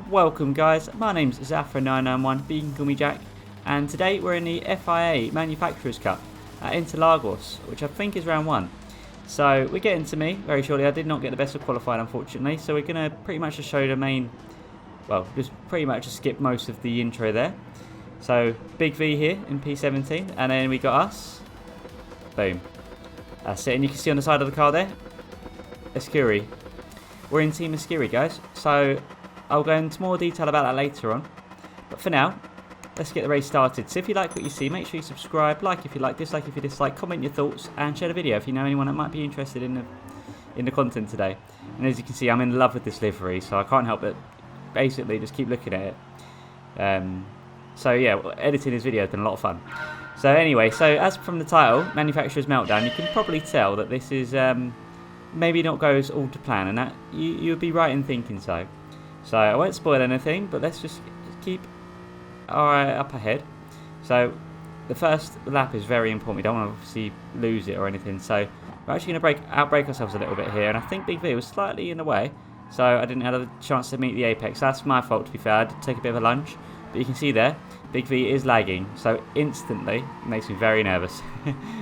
Welcome guys, my name's Zafra991, but you can call me Jack, and today we're in the FIA Manufacturers Cup at Interlagos, which I think is round 1. So we're getting to me very shortly. I did not get the best of qualifying unfortunately, so we're going to pretty much just show the main, well, just pretty much just skip most of the intro there. So Big V here in P17, and then we got us, boom, that's it, and you can see on the side of the car there, Eskuri. We're in Team Eskuri guys, so I'll go into more detail about that later on. But for now, let's get the race started. So if you like what you see, make sure you subscribe, like if you like, dislike if you dislike, comment your thoughts, and share the video if you know anyone that might be interested in the content today. And as you can see, I'm in love with this livery, so I can't help but basically just keep looking at it. So yeah, editing this video has been a lot of fun. So anyway, so as from the title, Manufacturer's Meltdown, you can probably tell that this is maybe not goes all to plan, and that you'd be right in thinking so. So I won't spoil anything, but let's just keep our eye up ahead. So the first lap is very important. We don't want to obviously lose it or anything. So we're actually going to outbrake ourselves a little bit here. And I think Big V was slightly in the way, so I didn't have a chance to meet the apex. That's my fault, to be fair. I did take a bit of a lunge. But you can see there, Big V is lagging. So instantly, it makes me very nervous.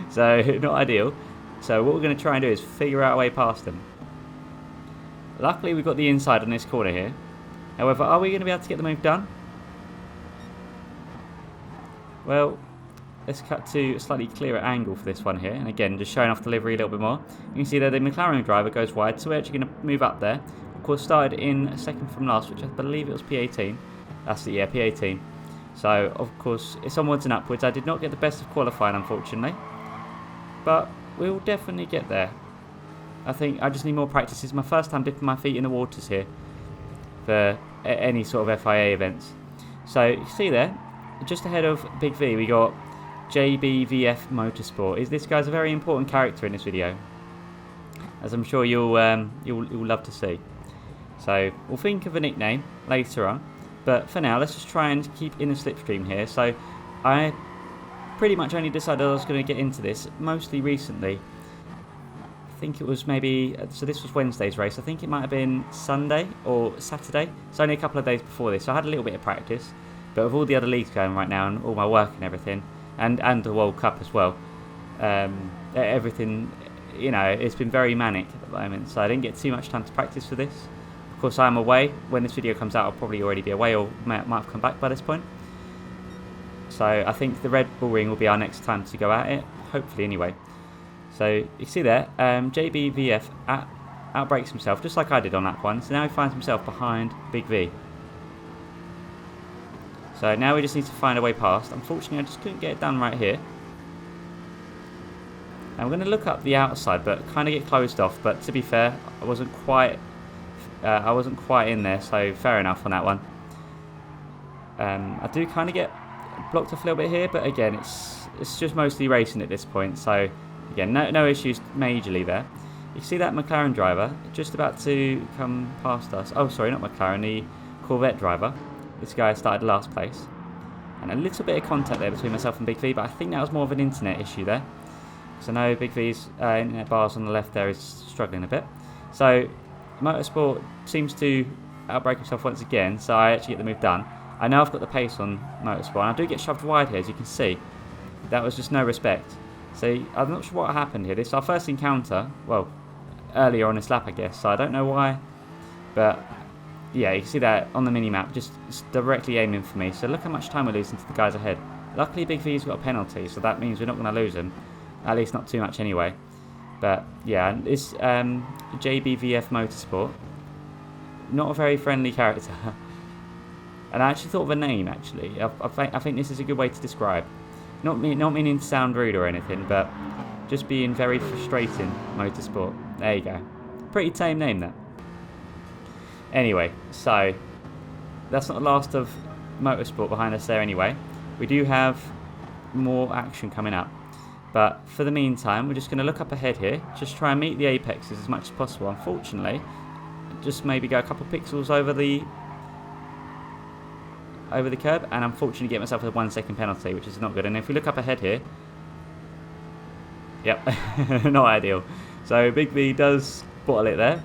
So not ideal. So what we're going to try and do is figure out a way past them. Luckily, we've got the inside on this corner here. However, are we going to be able to get the move done? Well, let's cut to a slightly clearer angle for this one here. And again, just showing off the livery a little bit more. You can see that the McLaren driver goes wide, so we're actually going to move up there. Of course, started in second from last, which I believe it was P18. That's it, yeah, P18. So, of course, it's onwards and upwards. I did not get the best of qualifying, unfortunately. But we'll definitely get there. I think I just need more practice. This is my first time dipping my feet in the waters here for any sort of FIA events. So you see there, just ahead of Big V, we got JBVF Motorsport. This guy's a very important character in this video, as I'm sure you'll love to see. So we'll think of a nickname later on, but for now let's just try and keep in the slipstream here. So I pretty much only decided I was going to get into this mostly recently. I think it was maybe, so this was Wednesday's race, I think it might have been Sunday or Saturday. It's only a couple of days before this, so I had a little bit of practice. But with all the other leagues going right now and all my work and everything, and the World Cup as well, everything, you know, it's been very manic at the moment, so I didn't get too much time to practice for this. Of course, I'm away. When this video comes out, I'll probably already be away or might have come back by this point. So I think the Red Bull Ring will be our next time to go at it, hopefully anyway. So you see there, JBVF outbrakes himself, just like I did on that one. So now he finds himself behind Big V. So now we just need to find a way past. Unfortunately, I just couldn't get it done right here. And we're going to look up the outside, but kind of get closed off. But to be fair, I wasn't quite in there, so fair enough on that one. I do kind of get blocked off a little bit here, but again, it's just mostly racing at this point. So again, no issues majorly there. You see that McLaren driver just about to come past us. Oh, sorry, not McLaren, the Corvette driver. This guy started last place. And a little bit of contact there between myself and Big V, but I think that was more of an internet issue there. So I know Big V's internet bars on the left there is struggling a bit. So Motorsport seems to outbrake himself once again, so I actually get the move done. I know I've got the pace on Motorsport, and I do get shoved wide here, as you can see. That was just no respect. So I'm not sure what happened here. This is our first encounter, well, earlier on this lap I guess, so I don't know why. But yeah, you can see that on the mini-map, just directly aiming for me. So look how much time we're losing to the guys ahead. Luckily Big V's got a penalty, so that means we're not going to lose him. At least not too much anyway. But yeah, this JBVF Motorsport, not a very friendly character. And I actually thought of a name actually. I think this is a good way to describe. Not meaning to sound rude or anything, but just being very frustrating Motorsport. There you go. Pretty tame name that. Anyway, so that's not the last of Motorsport behind us there anyway. We do have more action coming up. But for the meantime, we're just going to look up ahead here. Just try and meet the apexes as much as possible. Unfortunately, just maybe go a couple of pixels over the curb, and unfortunately get myself a 1 second penalty, which is not good. And if we look up ahead here, yep, not ideal. So Big V does bottle it there.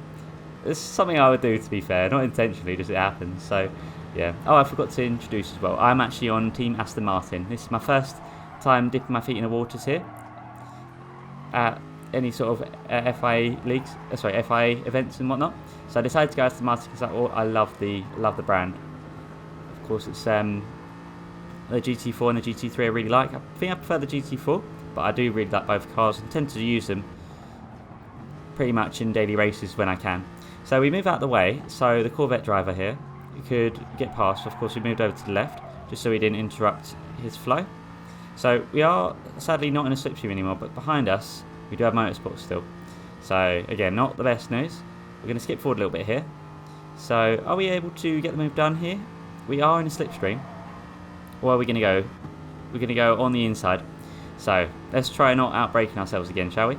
it's something I would do, to be fair, not intentionally, just it happens. So yeah. Oh, I forgot to introduce as well. I'm actually on Team Aston Martin. This is my first time dipping my feet in the waters here at any sort of FIA leagues, FIA events and whatnot. So I decided to go Aston Martin because I love the brand. Of course, it's the GT4 and the GT3 I really like. I think I prefer the GT4, but I do really like both cars and tend to use them pretty much in daily races when I can. So we move out of the way, so the Corvette driver here could get past. Of course, we moved over to the left just so he didn't interrupt his flow. So we are sadly not in a slipstream anymore, but behind us we do have motorsport still. So again, not the best news. We're going to skip forward a little bit here. So are we able to get the move done here? We are in a slipstream. Or are we going to go? We're going to go on the inside. So let's try not outbraking ourselves again, shall we?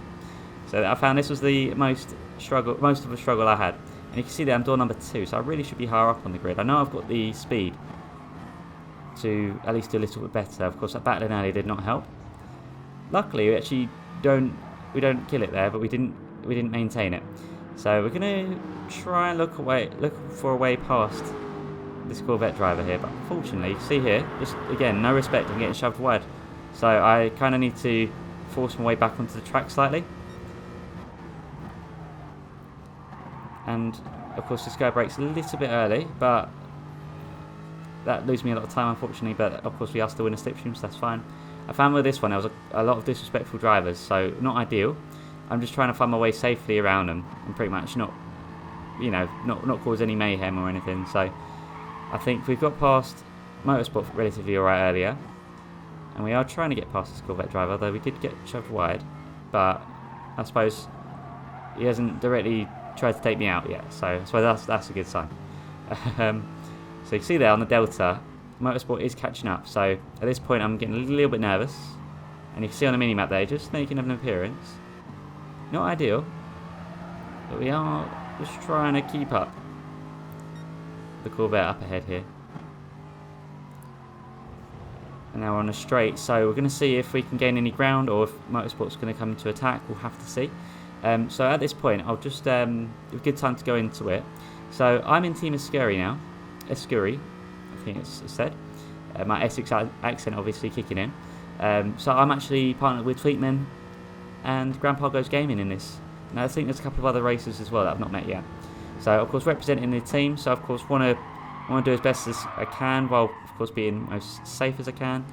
So I found this was the most of the struggle I had. And you can see that I'm door number 2, so I really should be higher up on the grid. I know I've got the speed to at least do a little bit better. Of course, that battling earlier did not help. Luckily, we actually don't kill it there, but we didn't maintain it. So we're gonna try and look for a way past this Corvette driver here. But unfortunately, see here, just again, no respect. I'm getting shoved wide. So I kind of need to force my way back onto the track slightly. And of course this guy brakes a little bit early, but that loses me a lot of time unfortunately, but of course we are still in a slipstream, so that's fine. I found with this one there was a lot of disrespectful drivers, so not ideal. I'm just trying to find my way safely around them and pretty much not cause any mayhem or anything. So I think we've got past Motorsport relatively alright earlier, and we are trying to get past this Corvette driver, though we did get shoved wide, but I suppose he hasn't directly tried to take me out yet, so I suppose that's a good sign. So you can see there on the Delta, Motorsport is catching up, so at this point I'm getting a little bit nervous, and you can see on the mini-map there, just making an appearance. Not ideal, but we are just trying to keep up the Corvette up ahead here. And now we're on a straight, so we're going to see if we can gain any ground or if Motorsport's going to come to attack. We'll have to see. So at this point, I'll just a good time to go into it. So I'm in Team Eskuri now. Eskuri, I think it's said. My Essex accent obviously kicking in. So I'm actually partnered with Tweetman and Grandpa Goes Gaming in this. Now I think there's a couple of other racers as well that I've not met yet. So of course representing the team. So of course want to do as best as I can, while of course being most safe as I can.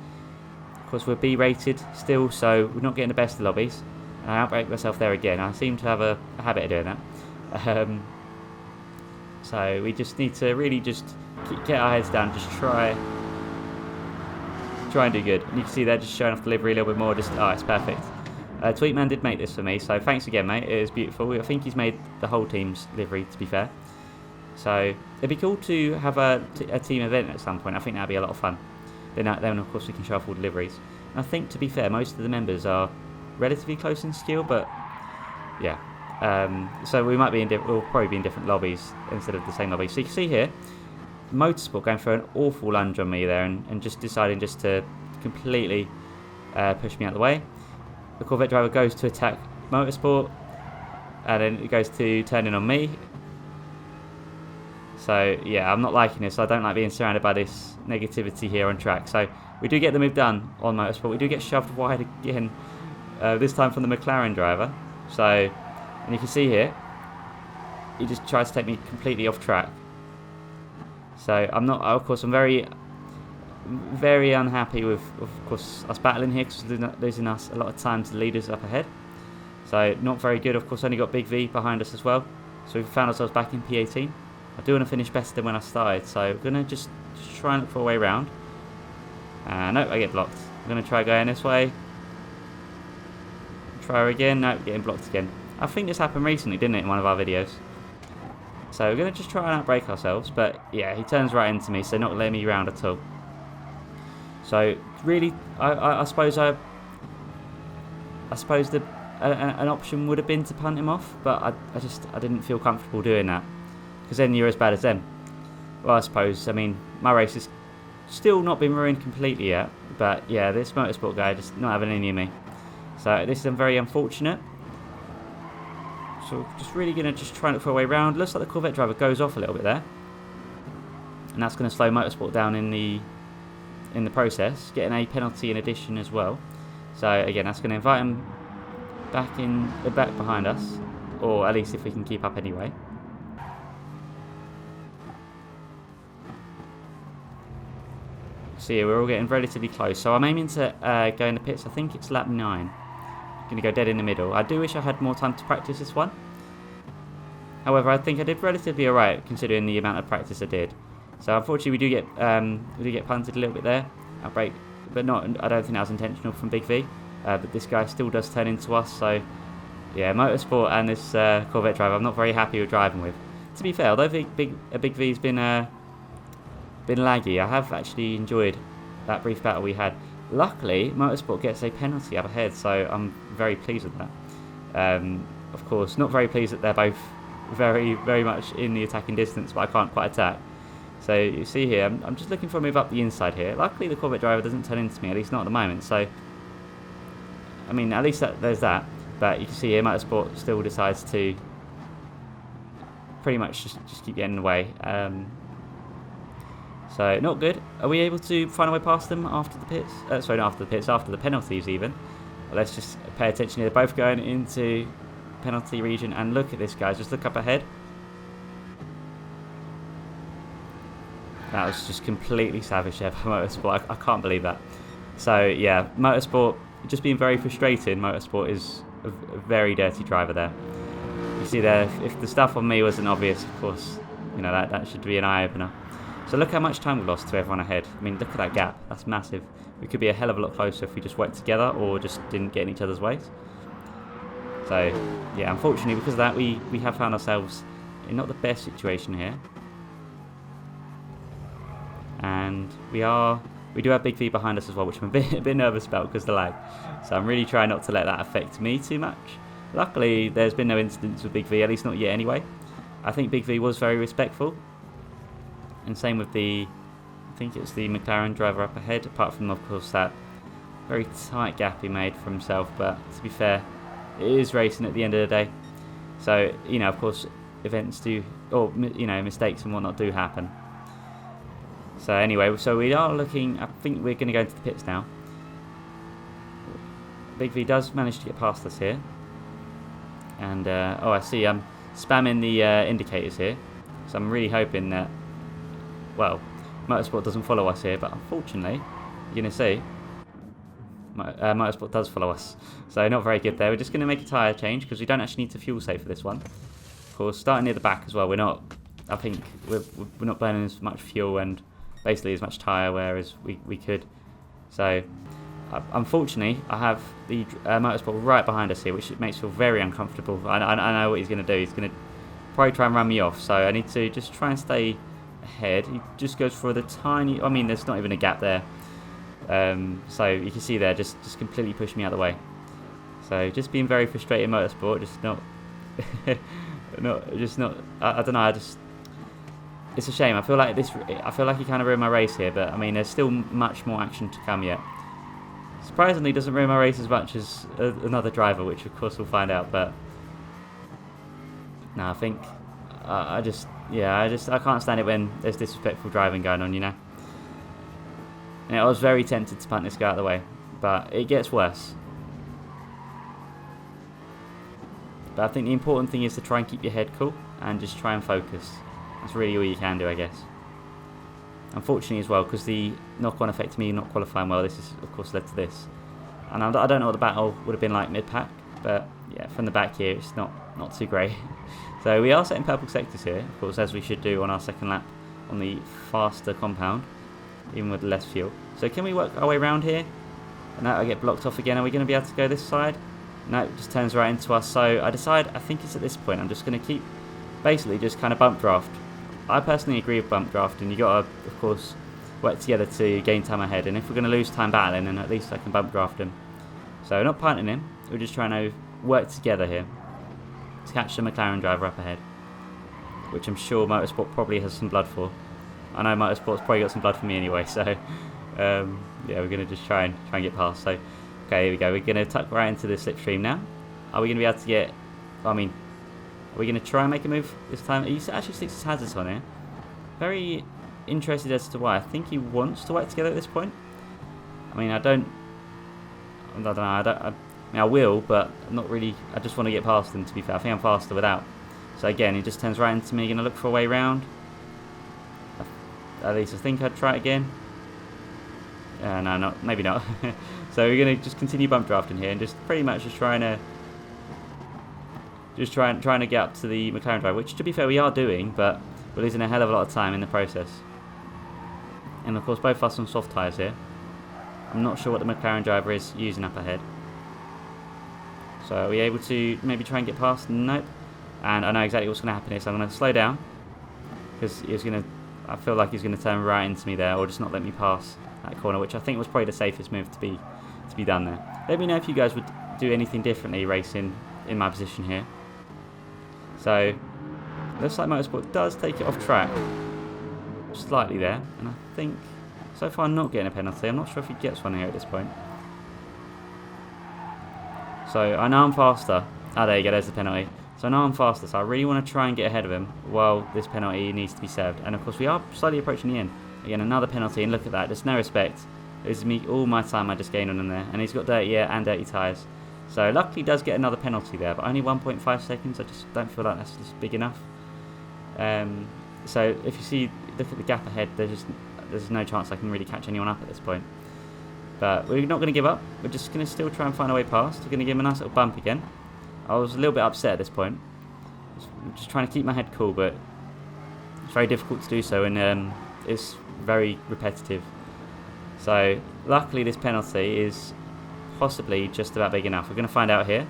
Of course we're B rated still, so we're not getting the best of lobbies. I outbreak myself there again. I seem to have a habit of doing that. So we just need to really just get our heads down, just try and do good. And you can see there just showing off delivery a little bit more. Just it's perfect. Tweetman did make this for me, so thanks again, mate. It is beautiful. I think he's made the whole team's livery, to be fair. So it'd be cool to have a team event at some point. I think that'd be a lot of fun. Then of course we can show off all deliveries. And I think, to be fair, most of the members are relatively close in skill, but yeah. So we might be we'll probably be in different lobbies instead of the same lobby. So you can see here, Motorsport going for an awful lunge on me there, and just deciding just to completely push me out of the way. The Corvette driver goes to attack Motorsport, and then it goes to turn in on me. So yeah, I'm not liking this. I don't like being surrounded by this negativity here on track. So we do get the move done on Motorsport. We do get shoved wide again, this time from the McLaren driver. So, and you can see here, he just tries to take me completely off track. So I'm not, of course, I'm very unhappy with, of course, us battling here, because we're losing us a lot of time to the leaders up ahead. So not very good. Of course, only got Big V behind us as well. So we found ourselves back in P18. I do want to finish better than when I started, so we're going to just try and look for a way around. No, I get blocked. I'm going to try going this way. Try again. No, getting blocked again. I think this happened recently, didn't it, in one of our videos? So we're going to just try and outbrake ourselves, but yeah, he turns right into me, so not letting me round at all. So really, I suppose an option would have been to punt him off, but I didn't feel comfortable doing that, because then you're as bad as them. Well, I suppose, I mean, my race has still not been ruined completely yet, but yeah, this Motorsport guy just not having any of me. So this is very unfortunate. So just really going to just try and look for a way around. Looks like the Corvette driver goes off a little bit there. And that's going to slow Motorsport down in the process. Getting a penalty in addition as well. So again, that's going to invite him back behind us. Or at least if we can keep up anyway. So yeah, we're all getting relatively close. So I'm aiming to go in the pits. I think it's lap 9. Going to go dead in the middle. I do wish I had more time to practice this one. However, I think I did relatively alright considering the amount of practice I did. So unfortunately, we do get punted a little bit there. Our brake, but not. I don't think that was intentional from Big V. But this guy still does turn into us. So yeah, Motorsport and this Corvette driver, I'm not very happy with driving with. To be fair, although Big V's been laggy, I have actually enjoyed that brief battle we had. Luckily, Motorsport gets a penalty up ahead, so I'm very pleased with that. Of course, not very pleased that they're both very, very much in the attacking distance, but I can't quite attack. So you see here, I'm just looking for a move up the inside here. Luckily, the Corvette driver doesn't turn into me, at least not at the moment. So, I mean, at least there's that. But you can see here, Motorsport still decides to pretty much just keep getting in the way. So, not good. Are we able to find a way past them after the pits? Sorry, not after the pits, after the penalties even. Well, let's just pay attention here. They're both going into penalty region. And look at this, guys. Just look up ahead. That was just completely savage there by Motorsport. I can't believe that. So, yeah, Motorsport, just being very frustrating. Motorsport is a very dirty driver there. You see there, if the stuff on me wasn't obvious, of course, you know, that should be an eye-opener. So look how much time we lost to everyone ahead. I mean, look at that gap. That's massive. We could be a hell of a lot closer if we just worked together or just didn't get in each other's ways. So, yeah, unfortunately, because of that, we have found ourselves in not the best situation here. And we do have Big V behind us as well, which I'm a bit nervous about because of the lag. So I'm really trying not to let that affect me too much. Luckily, there's been no incidents with Big V, at least not yet anyway. I think Big V was very respectful. And same with I think it's the McLaren driver up ahead, apart from, of course, that very tight gap he made for himself. But to be fair, it is racing at the end of the day. So, you know, of course, events do, or, you know, mistakes and whatnot do happen. So anyway, so we are looking, I think we're going to go into the pits now. Big V does manage to get past us here. And, oh, I see I'm spamming the indicators here. So I'm really hoping that, well, Motorsport doesn't follow us here, but unfortunately, you're going to see, Motorsport does follow us. So not very good there. We're just going to make a tyre change because we don't actually need to fuel save for this one. Of course, starting near the back as well, I think we're not burning as much fuel and basically as much tyre wear as we could. So, unfortunately, I have the Motorsport right behind us here, which makes me feel very uncomfortable. I know what he's going to do. He's going to probably try and run me off. So I need to just try and stay ahead. He just goes for the tiny, I mean, there's not even a gap there. So you can see there, just completely pushed me out of the way. So just being very frustrated, Motorsport, just not, I don't know, it's a shame. I feel like he kind of ruined my race here, but I mean, there's still much more action to come yet. Surprisingly, doesn't ruin my race as much as another driver, which of course we'll find out. But no, I think I can't stand it when there's disrespectful driving going on, you know. And I was very tempted to punt this guy out of the way, but it gets worse. But I think the important thing is to try and keep your head cool and just try and focus. That's really all you can do, I guess. Unfortunately as well, because the knock-on effect of me not qualifying well, this has of course led to this. And I don't know what the battle would have been like mid-pack, but yeah, from the back here it's not too great. So we are setting purple sectors here, of course, as we should do on our second lap on the faster compound, even with less fuel. So can we work our way around here? And now I get blocked off again. Are we going to be able to go this side? No, it just turns right into us. So I think it's at this point, I'm just going to keep, basically just kind of bump draft. I personally agree with bump draft, and you got to, of course, work together to gain time ahead. And if we're going to lose time battling, then at least I can bump draft him. So not punting him, we're just trying to work together here to catch the McLaren driver up ahead, which I'm sure Motorsport probably has some blood for. I know Motorsport's probably got some blood for me anyway, so yeah, we're going to just try and get past. So, okay, here we go. We're going to tuck right into the slipstream now. Are we going to be able to get, I mean, Are we going to try and make a move this time? He actually sticks his hazards on here. Very interested as to why. I think he wants to work together at this point. I mean, I don't know. I mean, I will, but I'm not really. I just want to get past him, to be fair. I think I'm faster without. So again, he just turns right into me. Going to look for a way round. At least I think I'd try it again. No, maybe not. So we're going to just continue bump drafting here and just pretty much just trying to get up to the McLaren driver, which to be fair we are doing, but we're losing a hell of a lot of time in the process. And of course both of us on soft tyres here. I'm not sure what the McLaren driver is using up ahead. So are we able to maybe try and get past? Nope. And I know exactly what's going to happen here, so I'm going to slow down. Because I feel like he's going to turn right into me there, or just not let me pass that corner, which I think was probably the safest move to be done there. Let me know if you guys would do anything differently racing in my position here. So, looks like Motorsport does take it off track slightly there, and I think so far I'm not getting a penalty. I'm not sure if he gets one here at this point. So I know I'm faster. Oh, there you go, there's the penalty. So I know I'm faster, so I really want to try and get ahead of him while this penalty needs to be served. And of course we are slowly approaching the end. Again, another penalty, and look at that, there's no respect. This is me, all my time I just gained on him there, and he's got dirty air and dirty tyres. So luckily he does get another penalty there, but only 1.5 seconds. I just don't feel like that's just big enough. So if you see, look at the gap ahead, there's no chance I can really catch anyone up at this point. But we're not going to give up. We're just going to still try and find a way past. We're going to give him a nice little bump again. I was a little bit upset at this point. I'm just trying to keep my head cool, but it's very difficult to do so, and it's very repetitive. So luckily this penalty is possibly just about big enough. We're going to find out here.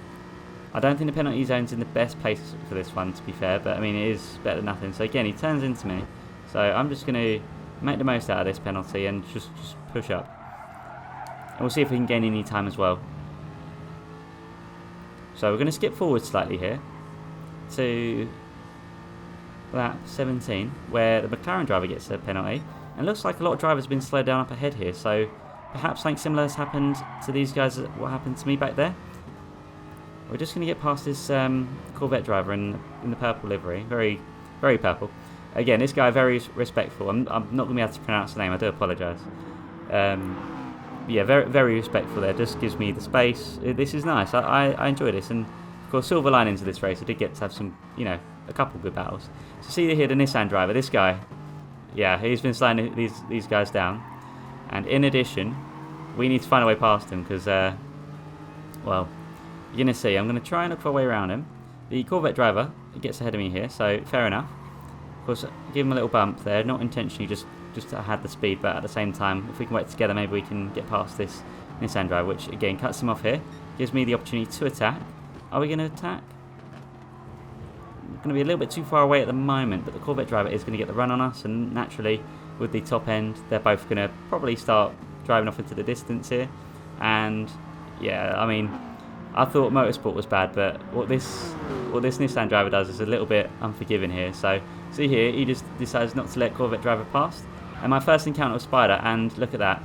I don't think the penalty zone's in the best place for this one, to be fair, but I mean it is better than nothing. So again, he turns into me. So I'm just going to make the most out of this penalty and just push up. And we'll see if we can gain any time as well. So we're going to skip forward slightly here to lap 17, where the McLaren driver gets a penalty. And it looks like a lot of drivers have been slowed down up ahead here, so perhaps something similar has happened to these guys, what happened to me back there. We're just going to get past this Corvette driver in the purple livery, very, very purple. Again, this guy very respectful. I'm not going to be able to pronounce the name, I do apologise. Yeah, very, very respectful there, just gives me the space. This is nice, I enjoy this, and of course silver linings of this race, I did get to have some, a couple good battles. So see here the Nissan driver, this guy, yeah, he's been slowing these guys down. And in addition, we need to find a way past him because, well, you're going to see. I'm going to try and look for a way around him. The Corvette driver, he gets ahead of me here, so fair enough. Of course, give him a little bump there, not intentionally, just to have the speed, but at the same time, if we can work together, maybe we can get past this Nissan driver, which again cuts him off here. Gives me the opportunity to attack. Are we going to attack? Going to be a little bit too far away at the moment, but the Corvette driver is going to get the run on us, and naturally with the top end they're both going to probably start driving off into the distance here. And yeah, I mean, I thought Motorsport was bad, but what this Nissan driver does is a little bit unforgiving here. So see here, he just decides not to let Corvette driver past, and my first encounter with Spider, and look at that.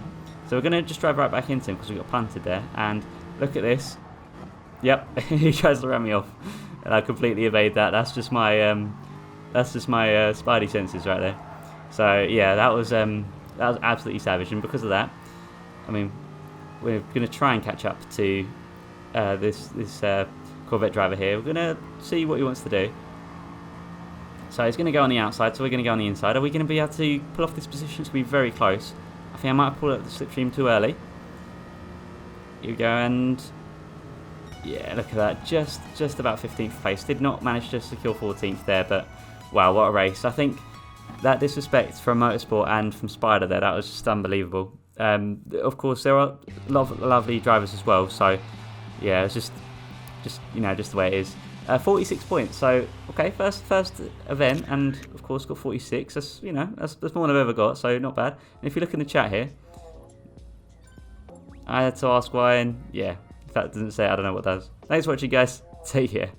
So we're going to just drive right back into him because we got punted there, and look at this. Yep, he tries to run me off. And I completely evade that. That's just my Spidey senses right there. So yeah, that was absolutely savage. And because of that, I mean, we're going to try and catch up to this Corvette driver here. We're going to see what he wants to do. So he's going to go on the outside, so we're going to go on the inside. Are we going to be able to pull off this position? It's going to be very close. I think I might have pulled up the slipstream too early. Here we go, and yeah, look at that, just about 15th place. Did not manage to secure 14th there, but wow, what a race. I think that disrespect from Motorsport and from Spider there, that was just unbelievable. Of course, there are lovely drivers as well, so yeah, it's just the way it is. 46 points, so okay, first event, and of course got 46. That's that's more than I've ever got, so not bad. And if you look in the chat here, I had to ask why, and yeah, if that doesn't say it, I don't know what does. Thanks for watching, guys. Take care.